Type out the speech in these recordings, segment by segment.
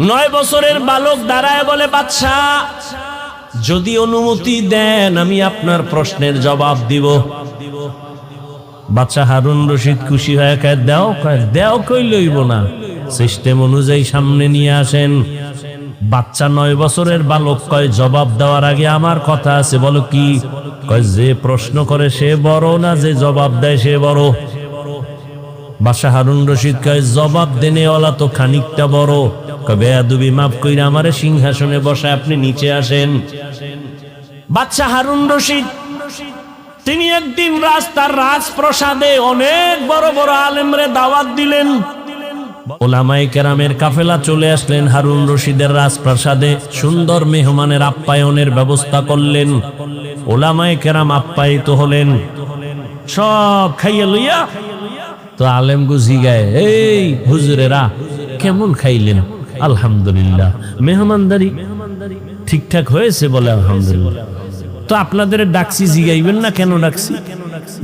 9 বছরের বালক দাঁড়ায় বলে, বাদশা যদি অনুমতি দেন আমি আপনার প্রশ্নের জবাব দিব। বাদশা হারুন রশিদ খুশি হয়ে কয়, দেও কই লইব না, সিস্টেম অনুযায়ী সামনে নিয়ে আসেন। বাচ্চা 9 বছরের বালক কয়, জবাব দেওয়ার আগে আমার কথা আছে। বলো কি? কয়, যে প্রশ্ন করে সে বড় না যে জবাব দেয় সে বড়? বাদশা হারুন রশিদ কয়, জবাব দেনেওয়ালা তো খানিকটা বড়। কয়, বেয়াদবি মাফ কইরা আমারে সিংহাসনে বসায় আপনি নিচে আসেন। বাদশা হারুন রশিদ তিনি একদিন রাস্তার রাজপ্রাসাদে অনেক বড় বড় আলেমরে দাওয়াত দিলেন। ওলামায়ে কেরামের কাফেলা চলে আসলেন হারুন রশিদের রাজপ্রাসাদে। সুন্দর মেহমানের আপ্যায়নের ব্যবস্থা করলেন। ওলামায়ে কেরাম আপ্যায়িত হলেন, সব খাইয়া লইয়া তো আলেম গুজি গায়ে, এই হুজুরেরা কেমন খাইলেন? আলহামদুলিল্লাহ। মেহমানদারি ঠিকঠাক হয়েছে? বলে আলহামদুলিল্লাহ। তো আপনাদের ডাকছি, জিগাইবেন না কেন ডাকছি?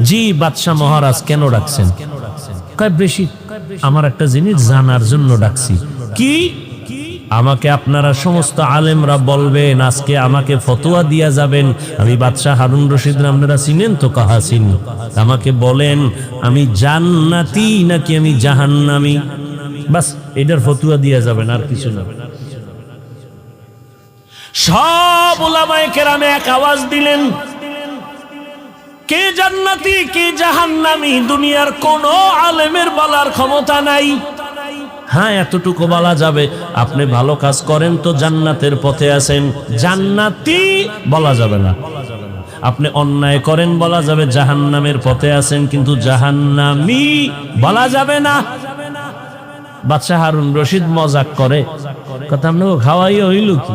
জি বাদশাহ মহারাজ, কেন ডাকছেন? কয়, বেশি আমার একটা জিনিস জানার জন্য ডাকছি। কি? আমাকে আপনারা সমস্ত আলেমরা বলবেন, আজকে আমাকে ফতোয়া দিয়া যাবেন। আমি বাদশাহ হারুন রশিদ, আপনারা চিনেন তো? কাহা চিনি। আমাকে বলেন আমি জান্নাতি নাকি আমি জাহান্নামী, বাস এটার ফতোয়া দিয়া যাবেন, আর কিছু না। সব উলামায়ে কেরামে এক আওয়াজ দিলেন, কে জান্নাতি কে জাহান্নামী দুনিয়ার কোন আলেমের বলার ক্ষমতা নাই। হ্যাঁ, এতটুকু বলা যাবে, আপনি ভালো কাজ করেন তো জান্নাতের পথে আছেন, জান্নাতি বলা যাবে না। আপনি অন্যায় করেন বলা যাবে জাহান্নামের পথে আছেন, কিন্তু জাহান্নামী বলা যাবে না। বাদশাহ হারুন রশিদ মজাক করে, কথা আপনাকে খাওয়াই হইল কি?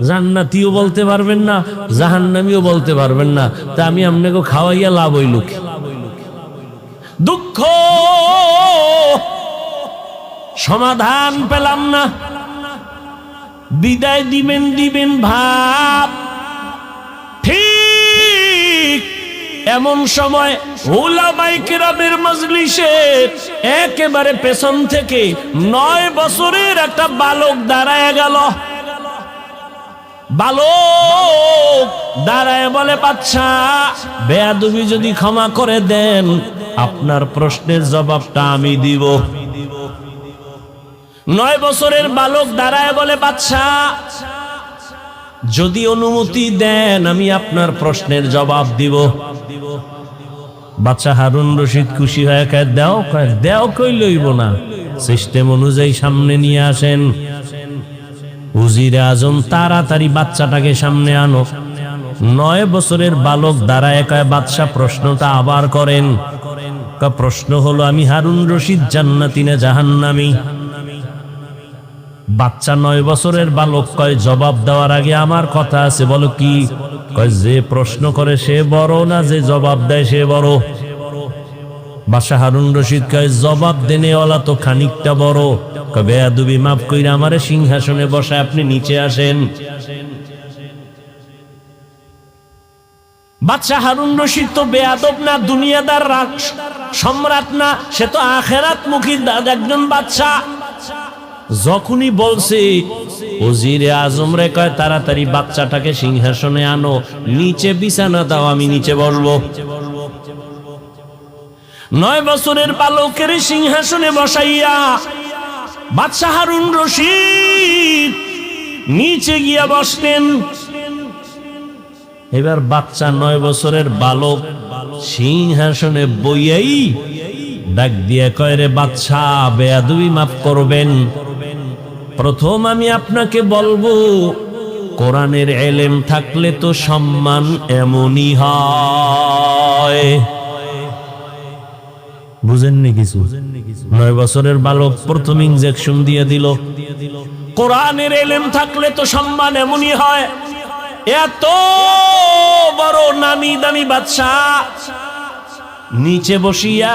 জান্নাতিও বলতে পারবেন না, জাহান্নামীও বলতে পারবেন না, তা আমি আপনাকে খাওয়াইয়া লাভ হইল কি? দুঃখ, সমাধান পেলাম না। বিদায় দিবেন ভাব। ঠিক এমন সময় উলামায়ে কেরামের মজলিসে একেবারে পেছন থেকে 9 বছরের একটা বালক দাঁড়ায় গেল। বালক দাঁড়ায় বলে, বাদশা বেয়াদবি যদি ক্ষমা করে দেন আপনার প্রশ্নের জবাবটা আমি দিব। 9 বছরের বালক দাঁড়ায় বলে, বাদশা যদি অনুমতি দেন আমি আপনার প্রশ্নের জবাব দিব। বাদশা হারুন রশিদ খুশি হয়ে কয়, দেও কই লইব না, সিস্টেম অনুযায়ী সামনে নিয়ে আসেন। উজিরে আজম তাড়াতাড়ি বাচ্চাটাকে সামনে আনো। 9 বছরের বালক দাঁড়ায় কয়, বাদশা প্রশ্নটা আবার করেন। প্রশ্ন হলো, আমি হারুন রশিদ জান্নাতি না জাহান্নামী? বাচ্চা 9 বছরের বালক কয়, জবাব দেওয়ার আগে আমার কথা আছে। বলো কি? কয়, যে প্রশ্ন করে সে বড় না যে জবাব দেয় সে বড়? বাদশাহ হারুন রশিদ কয়, জবাব দেনেওয়ালা তো খানিকটা বড়। কয়, বেয়াদবি মাফ কইরা আমারে সিংহাসনে বসায় আপনি নিচে আসেন। বাদশাহ হারুন রশিদ তো বেয়াদব না, দুনিয়াদার সম্রাট না, সে তো আখেরাত মুখী একজন বাদশা। যখনই বলছে ওজিরে আজম রে, কয় তাড়াতাড়ি বাচ্চাটাকে সিংহাসনে আনো, নিচে বিছানা দাও, আমি নিচে বসবো। 9 বছরের বালকের সিংহাসনে বসাইয়া বাদশাহ হারুন রশিদ নিচে গিয়া বসলেন। এবার বাচ্চা 9 বছরের বালক সিংহাসনে বইয়াই ডাক দিয়া কয়, রে বাদশা বেয়াদবি মাফ করবেন। প্রথম আমি আপনাকে বলবো, কোরআনের ইলম থাকলে তো সম্মান এমনই হয়। বুঝেননি কিছু? 9 বছরের বালক প্রথম ইনজেকশন দিয়ে দিল। কোরআনের ইলম থাকলে তো সম্মান এমনই হয়। এত বড় নামি দামি বাদশা নিচে বসিয়া